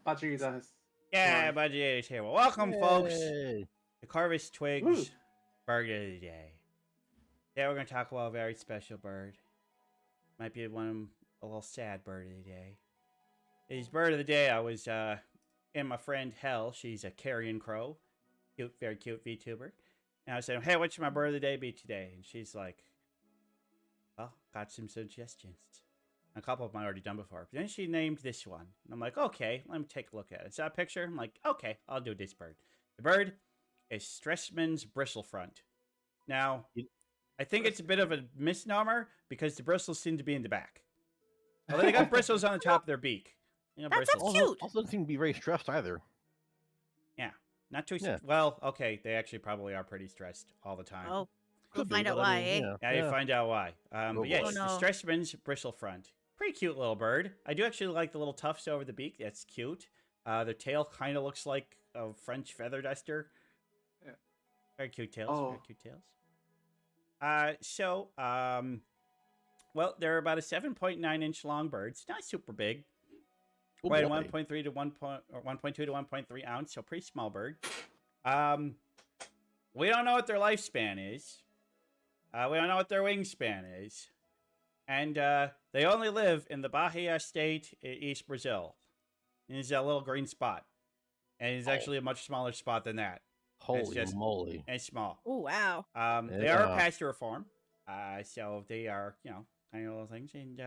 Budgie does. Yeah, Right. Budgie is here. Well, welcome, folks. Yay. The Carvis Woo. Twigs bird of the day. Today we're going to talk about a very special bird. Might be a little sad bird of the day. His bird of the day, I was in my friend Hell. She's a carrion crow. Cute, very cute VTuber. And I said, hey, what should my bird of the day be today? And she's like, well, got some suggestions. A couple of them I already done before. But then she named this one. And I'm like, okay, let me take a look at it. Is that a picture? I'm like, okay, I'll do this bird. The bird is Stresemann's Bristlefront. Now, I think it's a bit of a misnomer because the bristles seem to be in the back. Although they got bristles on the top of their beak. You know, That's bristles. cute. Also doesn't seem to be very stressed either. Yeah, not too. Yeah. Well, okay, they actually probably are pretty stressed all the time. Oh, Could we'll be, find out but I why, mean, eh? Yeah, you find out why. But yes, Oh, no. the Stresemann's Bristlefront. Pretty cute little bird. I do actually like the little tufts over the beak. That's cute. Their tail kind of looks like a French feather duster. Yeah. Very cute tails. Oh. Very cute tails. Well, they're about a 7.9-inch long bird. It's not super big. Oh, Right, boy. 1.3 to 1.2 to 1.3 ounce, so pretty small bird. We don't know what their lifespan is. We don't know what their wingspan is. And they only live in the Bahia state in East Brazil. And it's that little green spot. And it's actually a much smaller spot than that. Holy just- moly. And it's small. Oh, wow. They are Yeah. pasture reform. So they are, kind of little things. And,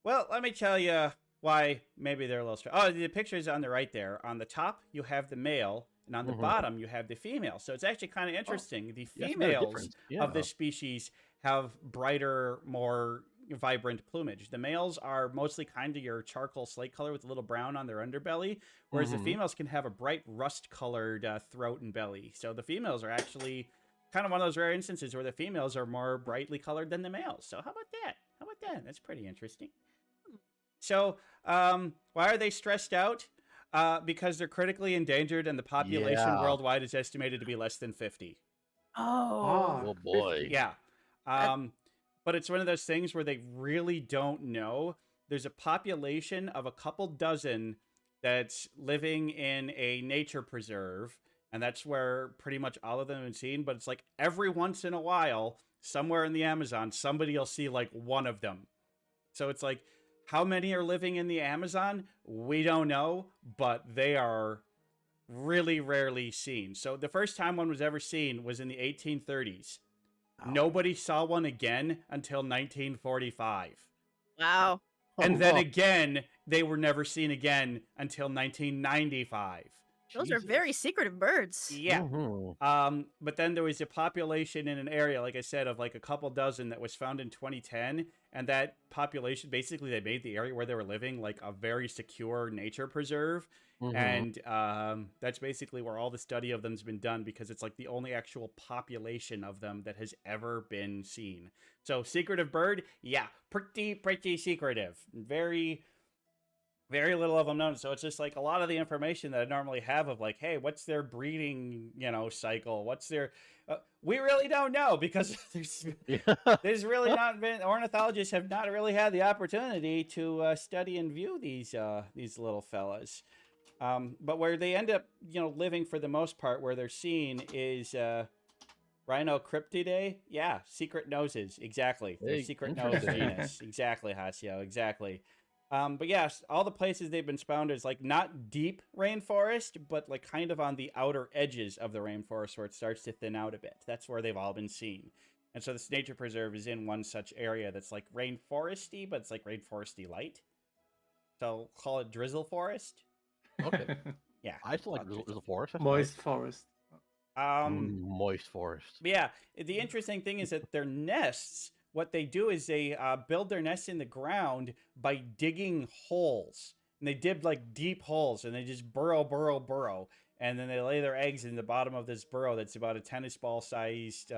well, let me tell you why maybe they're a little strong. Oh, the picture is on the right there. On the top, you have the male. And on the Mhm. bottom, you have the female. So it's actually kind of interesting. The Yeah, it's very females different. Yeah. of this species have brighter, more vibrant plumage. The males are mostly kind of your charcoal slate color with a little brown on their underbelly, whereas the Mhm. females can have a bright rust-colored throat and belly. So the females are actually kind of one of those rare instances where the females are more brightly colored than the males. So how about that? How about that? That's pretty interesting. So why are they stressed out? Because they're critically endangered and the population Yeah. worldwide is estimated to be less than 50. Oh. Oh boy. Yeah. But it's one of those things where they really don't know. There's a population of a couple dozen that's living in a nature preserve, and that's where pretty much all of them have been seen. But it's like every once in a while, somewhere in the Amazon, somebody will see like one of them. So it's like, how many are living in the Amazon? We don't know, but they are really rarely seen. So the first time one was ever seen was in the 1830s. Nobody saw one again until 1945. Wow. And then again, they were never seen again until 1995. Those are Jesus. very secretive birds. Yeah. Mhm. But then there was a population in an area, like I said, of like a couple dozen that was found in 2010. And that population, basically, they made the area where they were living like a very secure nature preserve. Mhm. And that's basically where all the study of them's been done because it's like the only actual population of them that has ever been seen. So secretive bird, yeah, pretty secretive. Very, very little of them known. So it's just like a lot of the information that I normally have of like, hey, what's their breeding, cycle? What's their... we really don't know because there's really not been... Ornithologists have not really had the opportunity to study and view these little fellas. But where they end up, living for the most part, where they're seen is Rhinocryptidae. Yeah, secret noses. Exactly. They're Hey, secret nose interesting. genus. Exactly, Hasio. Exactly. But yes, all the places they've been found is like not deep rainforest, but like kind of on the outer edges of the rainforest where it starts to thin out a bit. That's where they've all been seen. And so this nature preserve is in one such area that's like rainforesty, but it's like rainforesty light. So call it drizzle forest. Okay. Yeah. I still like Drizzle. the forest. That's Moist forest. nice. Moist forest. But yeah, the interesting thing is that their nests, what they do is they build their nests in the ground by digging holes. And they dig like deep holes and they just burrow. And then they lay their eggs in the bottom of this burrow that's about a tennis ball sized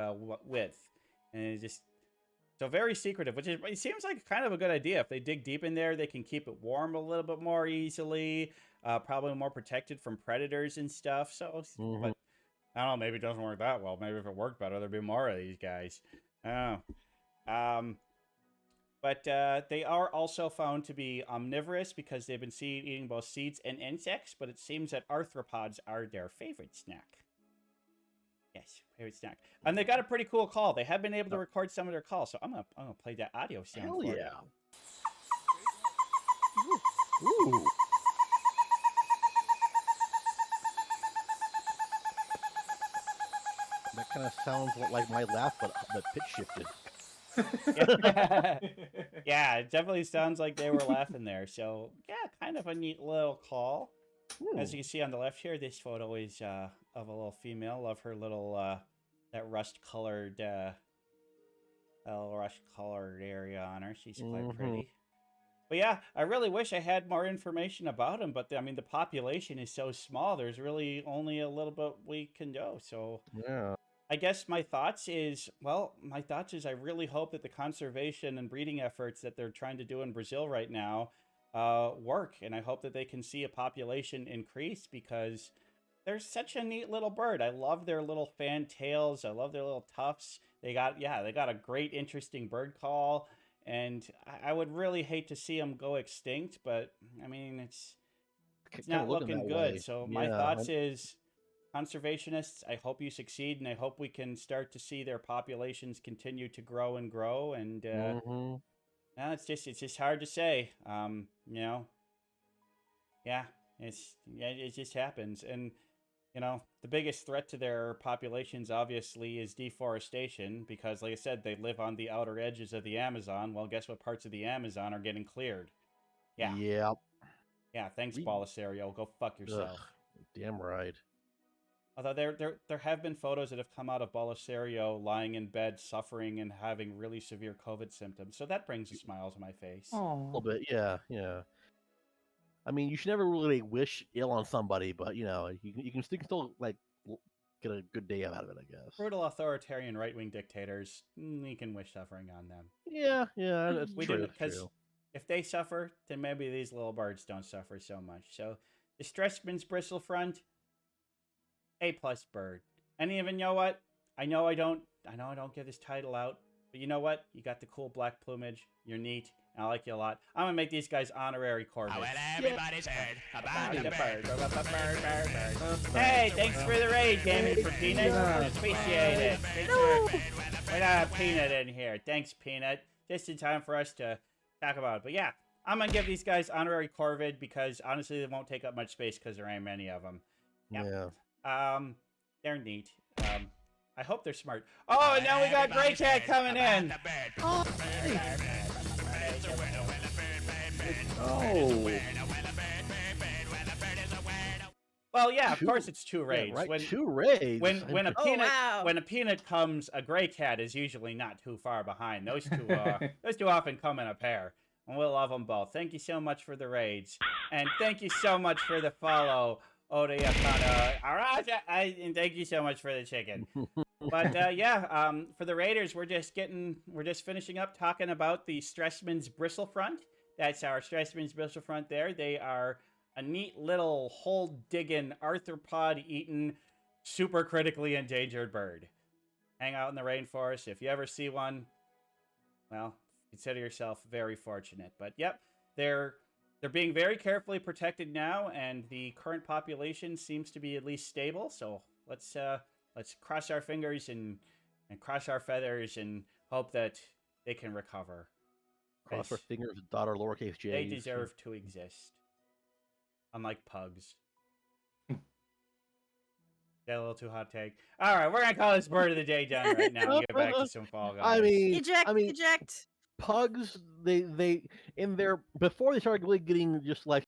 width. And it just... So very secretive, which it seems like kind of a good idea. If they dig deep in there, they can keep it warm a little bit more easily. Probably more protected from predators and stuff. So, Mhm. but I don't know, maybe it doesn't work that well. Maybe if it worked better, there'd be more of these guys. I don't know. But they are also found to be omnivorous because they've been seen eating both seeds and insects, but it seems that arthropods are their favorite snack. Yes, favorite snack. And they got a pretty cool call. They have been able to record some of their calls, so I'm gonna play that audio sound Hell for you. yeah. Ooh. That kind of sounds like my laugh, but pitch shifted. Yeah, it definitely sounds like they were laughing there. So yeah, kind of a neat little call. As you can see on the left here, this photo is of a little female. Love her little that rust-colored area on her. She's quite pretty. But yeah, I really wish I had more information about them. But I mean, the population is so small. There's really only a little bit we can do. So Yeah. I guess my thoughts is I really hope that the conservation and breeding efforts that they're trying to do in Brazil right now work, and I hope that they can see a population increase because they're such a neat little bird. I love their little fan tails. I love their little tufts. They got a great, interesting bird call, and I would really hate to see them go extinct, but I mean it's not looking good. So my thoughts is, conservationists, I hope you succeed, and I hope we can start to see their populations continue to grow and grow. And it's just hard to say. It just happens. And the biggest threat to their populations obviously is deforestation, because like I said, they live on the outer edges of the Amazon. Well, guess what parts of the Amazon are getting cleared? Yeah, thanks, Bolisario. Go fuck yourself. Damn right. Although there have been photos that have come out of Bolisario lying in bed, suffering and having really severe COVID symptoms. So that brings a smile to my face. A little bit, yeah. I mean, you should never really wish ill on somebody, but you can still like get a good day out of it, I guess. Brutal authoritarian right-wing dictators, you can wish suffering on them. Yeah, that's true. Because if they suffer, then maybe these little birds don't suffer so much. So the Streseman's Bristlefront, A+ bird. And even, you know what? I know I don't give this title out, but you know what? You got the cool black plumage. You're neat. I like you a lot. I'm gonna make these guys honorary Corvids. Well, everybody's heard about the bird. Hey, thanks for the raid, Gaming for Peanut. Appreciate it. We got a Peanut in here. Thanks, Peanut. Just in time for us to talk about it. But yeah, I'm gonna give these guys honorary Corvid because honestly, they won't take up much space because there ain't many of them. Yeah. They're neat. I hope they're smart. Oh, and now we got Gray Cat coming in. Oh. Well, yeah, of course it's two raids. Yeah, right, two raids. When a peanut comes, a Gray Cat is usually not too far behind. Those two often come in a pair, and we'll love them both. Thank you so much for the raids, and thank you so much for the follow, Oda Yakana Araja, and thank you so much for the chicken. But for the raiders, we're just finishing up talking about the Streseman's Bristlefront. That's our Streseman's Bristlefront there. They are a neat little hole-digging, arthropod-eating, super critically endangered bird. Hang out in the rainforest. If you ever see one, well, consider yourself very fortunate. But yep, they're being very carefully protected now, and the current population seems to be at least stable. So let's cross our fingers and cross our feathers and hope that they can recover. Cross our fingers, daughter, lowercase j. They deserve to exist. Unlike pugs. Got a little too hot take. All right, we're going to call this bird of the day done right now and get back to some Fall Guys. Eject. Pugs, they in their, before they started really getting just like